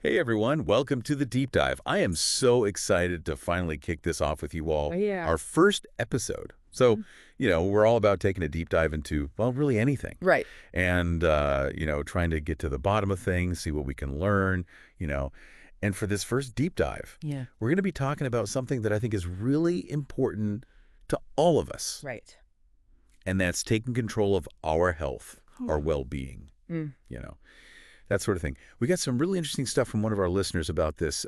Hey everyone, welcome to the deep dive. I am so excited to finally kick this off with you all. Oh, yeah. Our first episode. So, Mhm. we're all about taking a deep dive into, well, really anything. Right. And, trying to get to the bottom of things, see what we can learn, you know. And for this first deep dive, Yeah. we're going to be talking about something that I think is really important to all of us. Right. And that's taking control of our health, our Whew. well-being, Mm. you know. That sort of thing. We got some really interesting stuff from one of our listeners about this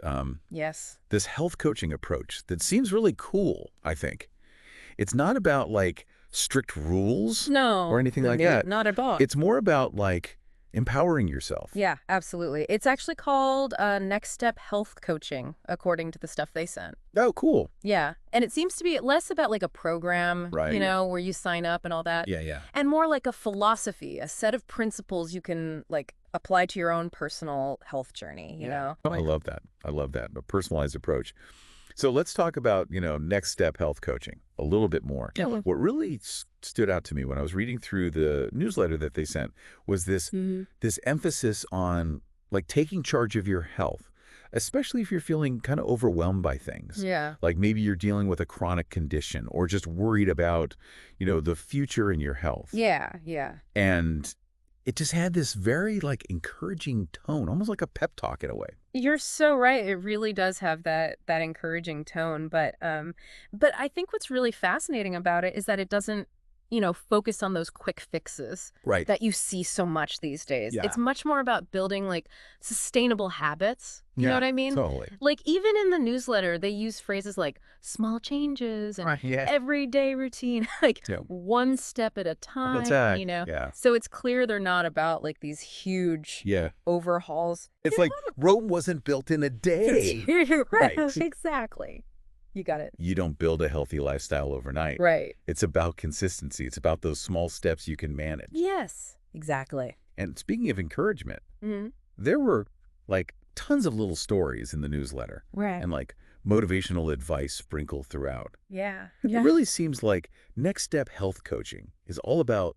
Yes. this health coaching approach that seems really cool, I think. It's not about like strict rules or No, anything no, like that. not at all. It's more about like empowering yourself. Yeah, absolutely. It's actually called Next Step Health Coaching, according to the stuff they sent. Oh, cool. Yeah. And it seems to be less about like a program, Right. where you sign up and all that, Yeah. and more like a philosophy, a set of principles you can like apply to your own personal health journey, you know? I love that. I love that. A personalized approach. So let's talk about, next step health coaching a little bit more. Yeah. What really stood out to me when I was reading through the newsletter that they sent was this emphasis on like taking charge of your health, especially if you're feeling kind of overwhelmed by things. Yeah. Like maybe you're dealing with a chronic condition or just worried about, the future in your health. Yeah. Yeah. And it just had this very like encouraging tone, almost like a pep talk in a way. You're so right. It really does have that encouraging tone, but I think what's really fascinating about it is that it doesn't, focus on those quick fixes Right. that you see so much these days. Yeah. It's much more about building like sustainable habits. You know Yeah, what I mean? Totally. Like even in the newsletter, they use phrases like small changes and Right. Yeah. everyday routine, like Yeah. one step at a time, Attack. Yeah. So it's clear they're not about like these huge Yeah. overhauls. It's like Rome wasn't built in a day. Right. Exactly. You got it. You don't build a healthy lifestyle overnight. Right. It's about consistency. It's about those small steps you can manage. Yes. Exactly. And speaking of encouragement, Hmm. there were like tons of little stories in the newsletter Right. and like motivational advice sprinkled throughout. Yeah. It really seems like Next Step Health Coaching is all about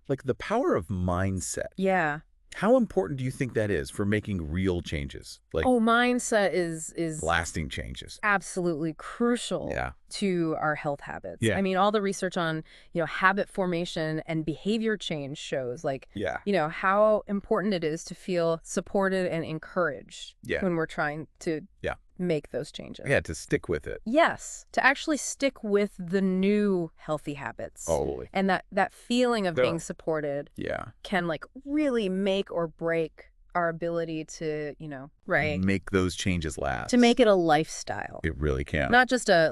like the power of mindset. Yeah. How important do you think that is for making real changes? Like Oh, mindset is lasting changes? absolutely crucial Yeah. to our health habits. Yeah. I mean, all the research on, habit formation and behavior change shows like, Yeah. how important it is to feel supported and encouraged Yeah. when we're trying to Yeah. make those changes. Yeah, to stick with it. Yes, to actually stick with the new healthy habits. Totally. And that feeling of Yeah. being supported Yeah. can like really make or break our ability to, right, Make those changes last. to make it a lifestyle. It really can. Not just a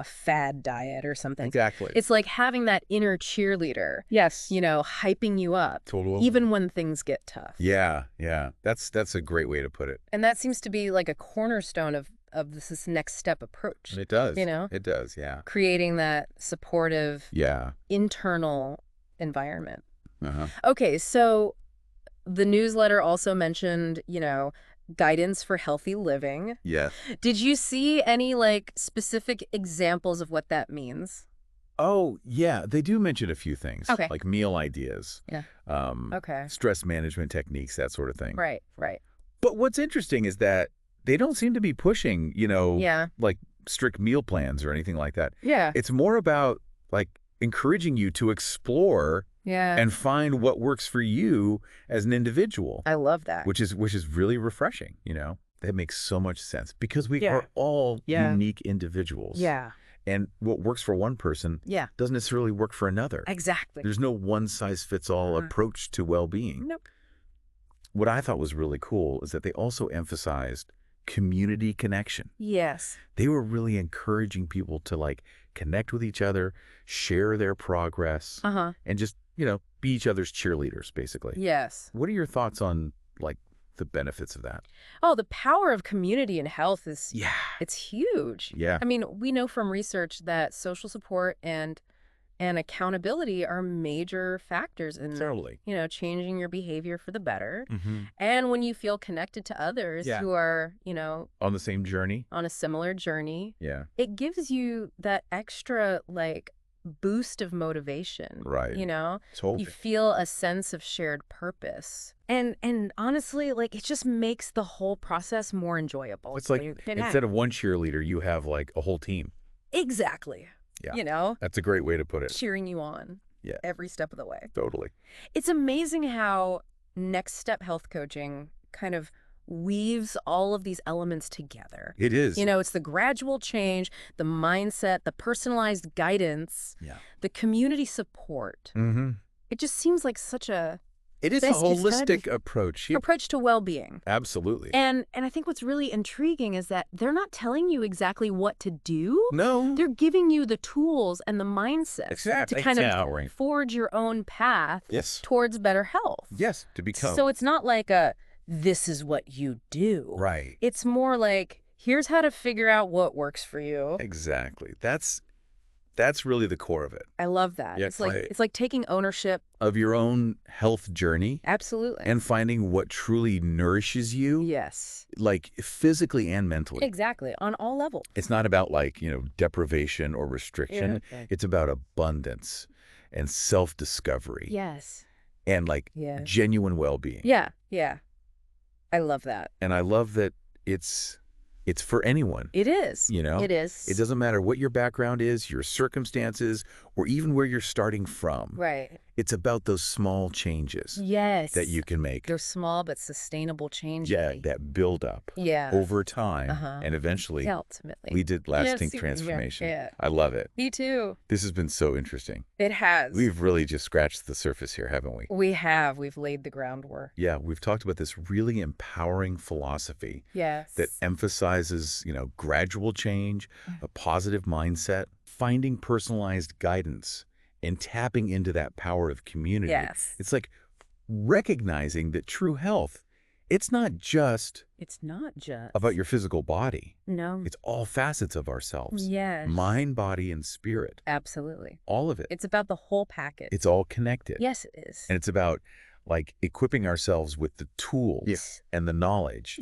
fad diet or something. Exactly. It's like having that inner cheerleader, yes. hyping you up, Totally. even when things get tough. Yeah. That's a great way to put it. And that seems to be like a cornerstone of this next step approach. It does. You know? It does. Yeah. Creating that supportive Yeah. internal environment. Uh-huh. Okay, so the newsletter also mentioned, guidance for healthy living. Yes. Did you see any like specific examples of what that means? Oh, yeah. They do mention a few things. Okay. Like meal ideas. Yeah. Okay. Stress management techniques, that sort of thing. Right. But what's interesting is that they don't seem to be pushing, Yeah. like strict meal plans or anything like that. Yeah. It's more about like encouraging you to explore Yeah. and find what works for you as an individual, I love that. which is really refreshing, That makes so much sense because we Yeah. are all Yeah. unique individuals. Yeah. And what works for one person Yeah. doesn't necessarily work for another. Exactly. There's no one-size-fits-all approach to well-being. Nope. What I thought was really cool is that they also emphasized community connection. Yes. They were really encouraging people to like connect with each other, share their progress, Uh-huh. and just, be each other's cheerleaders, basically. Yes. What are your thoughts on like the benefits of that? Oh, the power of community and health is Yeah. it's huge. Yeah. I mean, we know from research that social support and accountability are major factors in Totally. changing your behavior for the better. Mm-hmm. And when you feel connected to others Yeah. who are, On the same journey? on a similar journey, Yeah. it gives you that extra like boost of motivation. Right. You know? Totally. You feel a sense of shared purpose. And honestly, like, it just makes the whole process more enjoyable. It's like instead of one cheerleader, you have like a whole team. Exactly. Yeah. You know? That's a great way to put it. Cheering you on. Yeah. Every step of the way. Totally. It's amazing how Next Step Health Coaching kind of weaves all of these elements together. It is. You know, it's the gradual change, the mindset, the personalized guidance, the community support. Mm-hmm. It just seems like such a It is a holistic approach. Approach to well-being. Absolutely. And I think what's really intriguing is that they're not telling you exactly what to do. No. They're giving you the tools and the mindset Exactly. to kind of forge your own path towards better health. Yes, to become. So it's not like this is what you do. Right. It's more like, here's how to figure out what works for you. Exactly. That's really the core of it. I love that. Yeah, it's like taking ownership of your own health journey. Absolutely. And finding what truly nourishes you. Yes. Like physically and mentally. Exactly. On all levels. It's not about like, deprivation or restriction. Yeah. It's about abundance and self-discovery. Yes. And like genuine well-being. Yeah. Yeah. I love that. And I love that it's for anyone. It is. It is. It doesn't matter what your background is, your circumstances, or even where you're starting from. Right. It's about those small changes that you can make. They're small but sustainable changes. Yeah, that build up over time and eventually ultimately lead to lasting transformation. Yeah. I love it. Me too. This has been so interesting. It has. We've really just scratched the surface here, haven't we? We have. We've laid the groundwork. Yeah, we've talked about this really empowering philosophy that emphasizes, gradual change, a positive mindset, finding personalized guidance, and tapping into that power of community. Yes. It's like recognizing that true health, it's not just about your physical body. No. It's all facets of ourselves. Yes. Mind, body, and spirit. Absolutely. All of it. It's about the whole package. It's all connected. Yes, it is. And it's about like equipping ourselves with the tools and the knowledge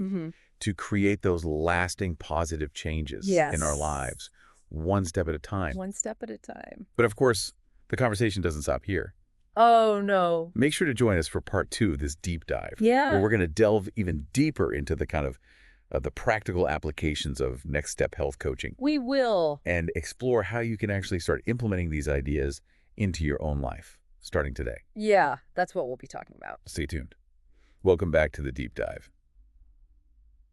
to create those lasting positive changes in our lives, one step at a time. One step at a time. But of course, the conversation doesn't stop here. Oh, no. Make sure to join us for part 2 of this deep dive. Yeah. Where we're going to delve even deeper into the kind of the practical applications of Next Step Health Coaching. We will. And explore how you can actually start implementing these ideas into your own life, starting today. Yeah, that's what we'll be talking about. Stay tuned. Welcome back to the deep dive.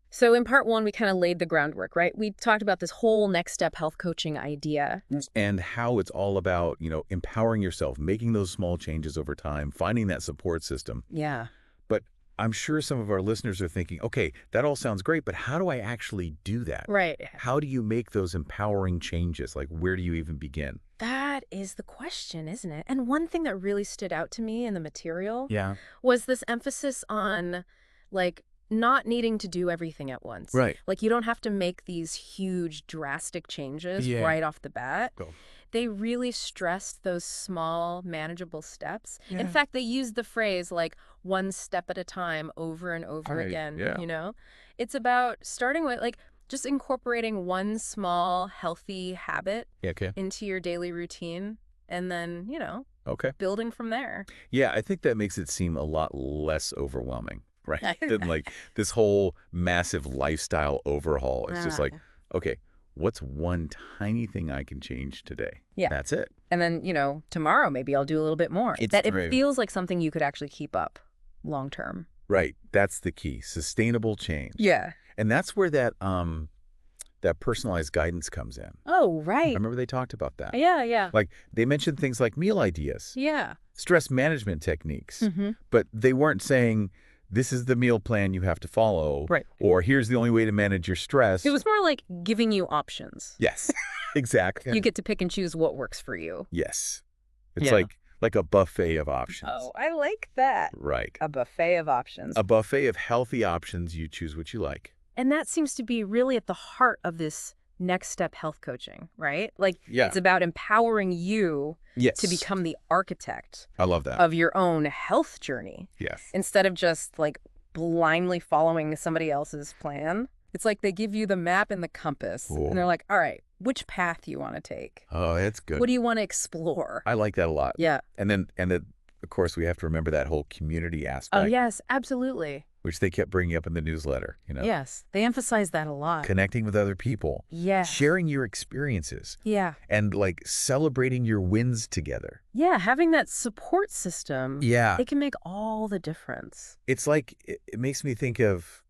So in part 1, we kind of laid the groundwork, right? We talked about this whole Next Step Health Coaching idea. And how it's all about, empowering yourself, making those small changes over time, finding that support system. Yeah. But I'm sure some of our listeners are thinking, okay, that all sounds great, but how do I actually do that? Right. How do you make those empowering changes? Like, where do you even begin? That is the question, isn't it? And one thing that really stood out to me in the material was this emphasis on, like, not needing to do everything at once. Right. Like, you don't have to make these huge, drastic changes right off the bat. Go. They really stressed those small, manageable steps. Yeah. In fact, they used the phrase, like, one step at a time over and over again, It's about starting with, like, just incorporating one small, healthy habit into your daily routine and then, building from there. Yeah, I think that makes it seem a lot less overwhelming. Right. Than like this whole massive lifestyle overhaul. It's just like, okay, what's one tiny thing I can change today? Yeah. That's it. And then, tomorrow maybe I'll do a little bit more. It feels like something you could actually keep up long term. Right. That's the key. Sustainable change. Yeah. And that's where that personalized guidance comes in. Oh, right. Remember they talked about that? Yeah, yeah. Like they mentioned things like meal ideas. Yeah. Stress management techniques. But they weren't saying, this is the meal plan you have to follow. Right. Or here's the only way to manage your stress. It was more like giving you options. Yes, exactly. You get to pick and choose what works for you. Yes. It's like a buffet of options. Oh, I like that. Right. A buffet of options. A buffet of healthy options. You choose what you like. And that seems to be really at the heart of this Next Step Health Coaching, right? Like, it's about empowering you to become the architect I love that. of your own health journey. Yes. Instead of just, like, blindly following somebody else's plan. It's like they give you the map and the compass, Cool. and they're like, all right, which path do you want to take? Oh, that's good. What do you want to explore? I like that a lot. Yeah. And then, of course, we have to remember that whole community Oh, aspect, yes, absolutely. which they kept bringing up in the newsletter, Yes, they emphasize that a lot. Connecting with other people. Yes. Sharing your experiences. Yeah. And like celebrating your wins together. Yeah, having that support system. Yeah. It can make all the difference. It's like, it makes me think of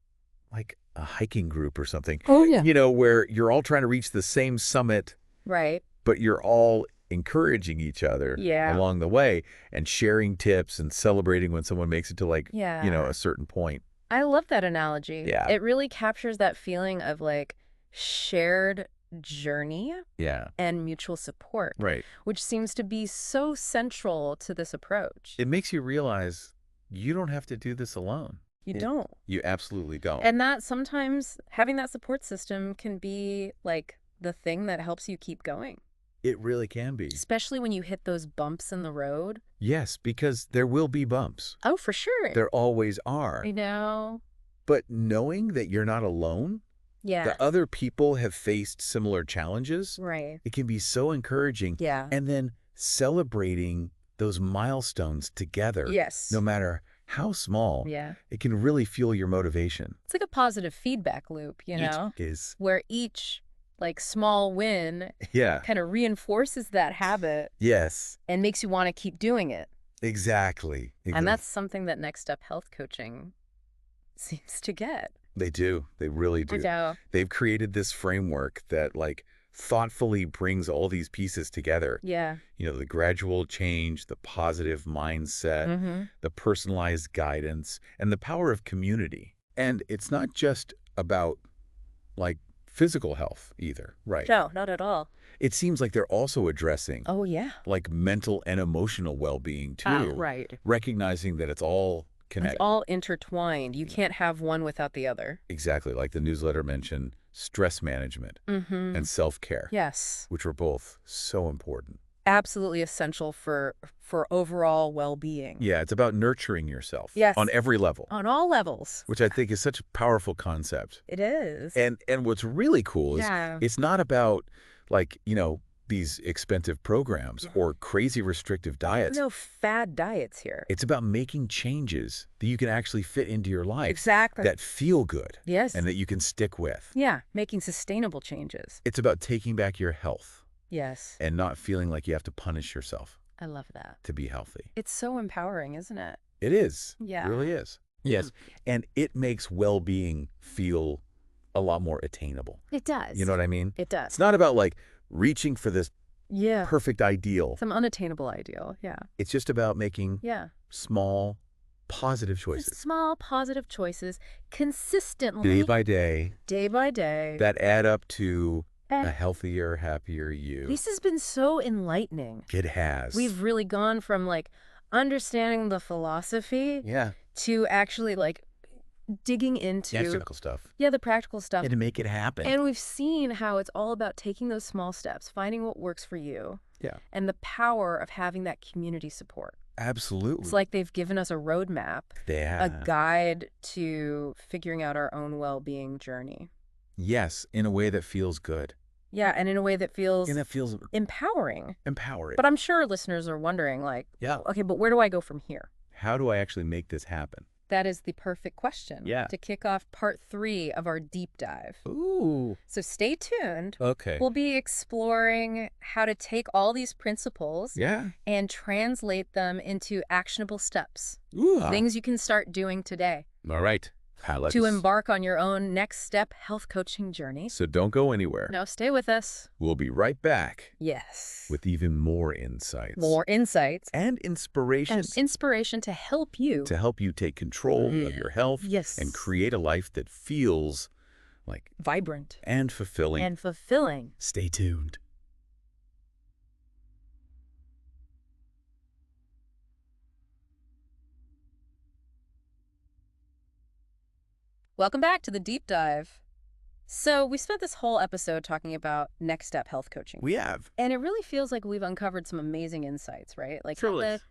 like a hiking group or something. Oh, yeah. Where you're all trying to reach the same summit. Right. But you're all encouraging each other along the way and sharing tips and celebrating when someone makes it to a certain point. I love that analogy. Yeah. It really captures that feeling of like shared journey and mutual support. Right. Which seems to be so central to this approach. It makes you realize you don't have to do this alone. You don't. You absolutely don't. And that sometimes having that support system can be like the thing that helps you keep going. It really can be. Especially when you hit those bumps in the road. Yes, because there will be bumps. Oh, for sure. There always are. I know. But knowing that you're not alone, that other people have faced similar challenges, right. It can be so encouraging. Yeah. And then celebrating those milestones together. Yes. No matter how small, it can really fuel your motivation. It's like a positive feedback loop, It is. Where each small win kind of reinforces that habit. Yes. And makes you want to keep doing it. Exactly. And that's something that Next Step Health Coaching seems to get. They do. They really do. They've created this framework that thoughtfully brings all these pieces together. Yeah. The gradual change, the positive mindset, the personalized guidance, and the power of community. And it's not just about physical health either, right? No, not at all. It seems like they're also addressing mental and emotional well-being too. Right. Recognizing that it's all connected. It's all intertwined. You can't have one without the other. Exactly. Like the newsletter mentioned, stress management and self-care. Yes. Which are both so important. Absolutely essential for overall well-being. Yeah, it's about nurturing yourself. Yes. On every level. On all levels. Which I think is such a powerful concept. It is. And what's really cool is it's not about these expensive programs or crazy restrictive diets. No fad diets here. It's about making changes that you can actually fit into your life. Exactly. That feel good. Yes. And that you can stick with. Yeah, making sustainable changes. It's about taking back your health. Yes. And not feeling like you have to punish yourself. I love that. To be healthy. It's so empowering, isn't it? It is. Yeah. It really is. Yes. And it makes well-being feel a lot more attainable. It does. You know what I mean? It does. It's not about reaching for this perfect ideal. Some unattainable ideal. Yeah. It's just about making small, positive choices. Small, positive choices consistently. Day by day. Day by day. That add up to a healthier, happier you. This has been so enlightening. It has. We've really gone from understanding the philosophy to actually digging into practical stuff. Yeah, the practical stuff. And to make it happen. And we've seen how it's all about taking those small steps, finding what works for you. Yeah. And the power of having that community support. Absolutely. It's like they've given us a roadmap, a guide to figuring out our own well-being journey. Yes, in a way that feels good. Yeah, and in a way that feels empowering. But I'm sure listeners are wondering, okay, but where do I go from here? How do I actually make this happen? That is the perfect question to kick off part 3 of our deep dive. Ooh. So stay tuned. Okay. We'll be exploring how to take all these principles and translate them into actionable steps. Ooh. Things you can start doing today. All right. To embark on your own next step health coaching journey. So don't go anywhere. No, stay with us. We'll be right back. Yes. With even more insights. More insights. And inspiration. And inspiration to help you. To help you take control of your health. Yes. And create a life that feels vibrant. And fulfilling. And fulfilling. Stay tuned. Welcome back to the deep dive. So we spent this whole episode talking about next step health coaching. We have. And it really feels like we've uncovered some amazing insights, right? How to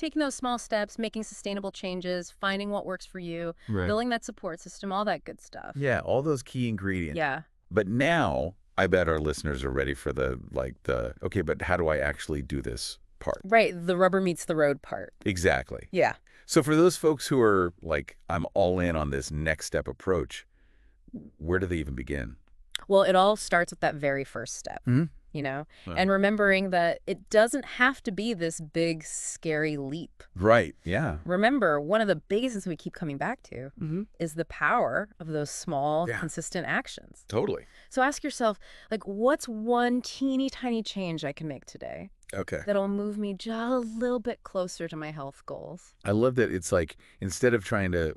taking those small steps, making sustainable changes, finding what works for you, building that support system, all that good stuff. Yeah, all those key ingredients. Yeah. But now I bet our listeners are ready for okay, but how do I actually do this part? Right, the rubber meets the road part. Exactly. Yeah. So for those folks who are like, I'm all in on this next step approach, where do they even begin? Well, it all starts with that very first step, and remembering that it doesn't have to be this big, scary leap. Right, yeah. Remember, one of the biggest things we keep coming back to is the power of those small, consistent actions. Totally. So ask yourself, like, what's one teeny tiny change I can make today? Okay. That'll move me just a little bit closer to my health goals. I love that it's like, instead of trying to,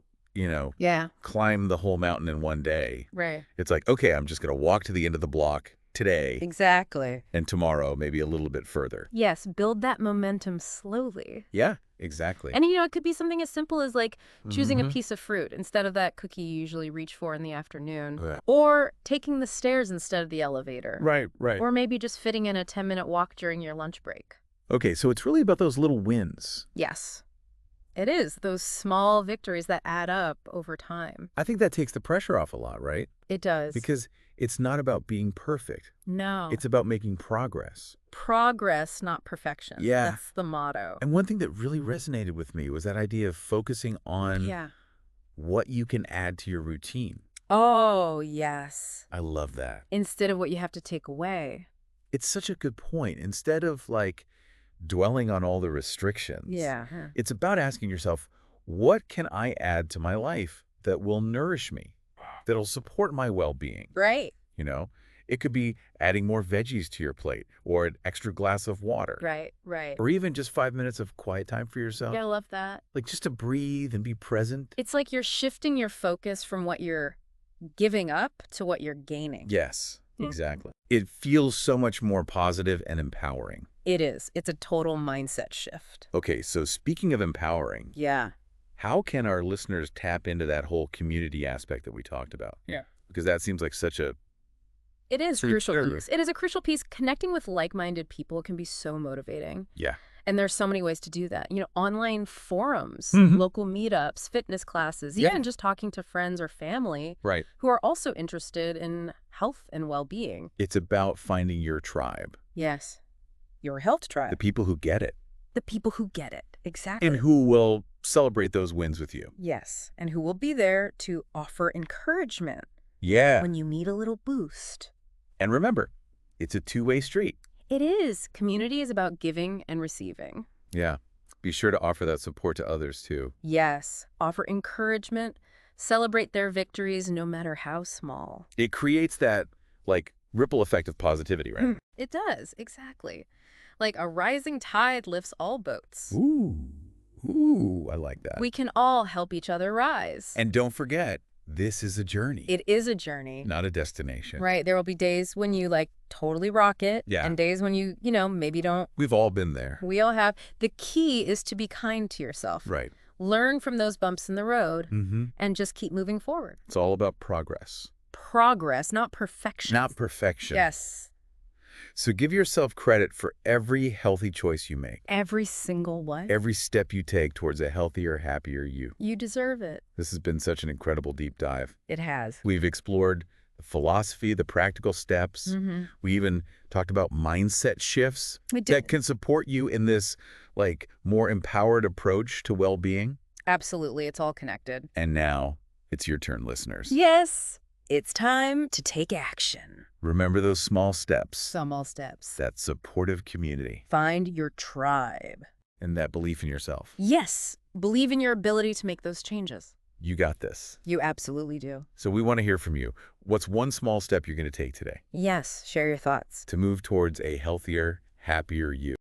climb the whole mountain in one day. Right. It's like, okay, I'm just going to walk to the end of the block today. Exactly. And tomorrow, maybe a little bit further. Yes, build that momentum slowly. Yeah, exactly. And, it could be something as simple as, like, choosing a piece of fruit instead of that cookie you usually reach for in the afternoon. Right. Or taking the stairs instead of the elevator. Right, right. Or maybe just fitting in a 10-minute walk during your lunch break. Okay, so it's really about those little wins. Yes. It is. Those small victories that add up over time. I think that takes the pressure off a lot, right? It does. Because it's not about being perfect. No. It's about making progress. Progress, not perfection. Yeah. That's the motto. And one thing that really resonated with me was that idea of focusing on what you can add to your routine. Oh, yes. I love that. Instead of what you have to take away. It's such a good point. Instead of dwelling on all the restrictions. Yeah. It's about asking yourself, what can I add to my life that will nourish me, that'll support my well-being? Right. It could be adding more veggies to your plate or an extra glass of water. Right, right. Or even just 5 minutes of quiet time for yourself. Yeah, I love that. Like just to breathe and be present. It's like you're shifting your focus from what you're giving up to what you're gaining. Yes, exactly. It feels so much more positive and empowering. It is. It's a total mindset shift. Okay, so speaking of empowering. Yeah. How can our listeners tap into that whole community aspect that we talked about? Yeah. Because that seems like such a... It is a crucial piece. It is a crucial piece. Connecting with like-minded people can be so motivating. Yeah. And there's so many ways to do that. Online forums, local meetups, fitness classes, even just talking to friends or family who are also interested in health and well-being. It's about finding your tribe. Yes. Your health tribe. The people who get it. The people who get it. Exactly. And who will celebrate those wins with you. Yes. And who will be there to offer encouragement. Yeah. When you need a little boost. And remember, it's a two-way street. It is. Community is about giving and receiving. Yeah. Be sure to offer that support to others, too. Yes. Offer encouragement. Celebrate their victories, no matter how small. It creates that, ripple effect of positivity, right? It does. Exactly. Like a rising tide lifts all boats. Ooh, I like that. We can all help each other rise. And don't forget, this is a journey. It is a journey. Not a destination. Right. There will be days when you totally rock it. Yeah. And days when you maybe don't. We've all been there. We all have. The key is to be kind to yourself. Right. Learn from those bumps in the road and just keep moving forward. It's all about progress. Progress, not perfection. Not perfection. Yes. So give yourself credit for every healthy choice you make. Every single one. Every step you take towards a healthier, happier you. You deserve it. This has been such an incredible deep dive. It has. We've explored the philosophy, the practical steps. We even talked about mindset shifts that can support you in this more empowered approach to well-being. Absolutely. It's all connected. And now it's your turn, listeners. Yes. It's time to take action. Remember those small steps. Small steps. That supportive community. Find your tribe. And that belief in yourself. Yes. Believe in your ability to make those changes. You got this. You absolutely do. So we want to hear from you. What's one small step you're going to take today? Yes. Share your thoughts. To move towards a healthier, happier you.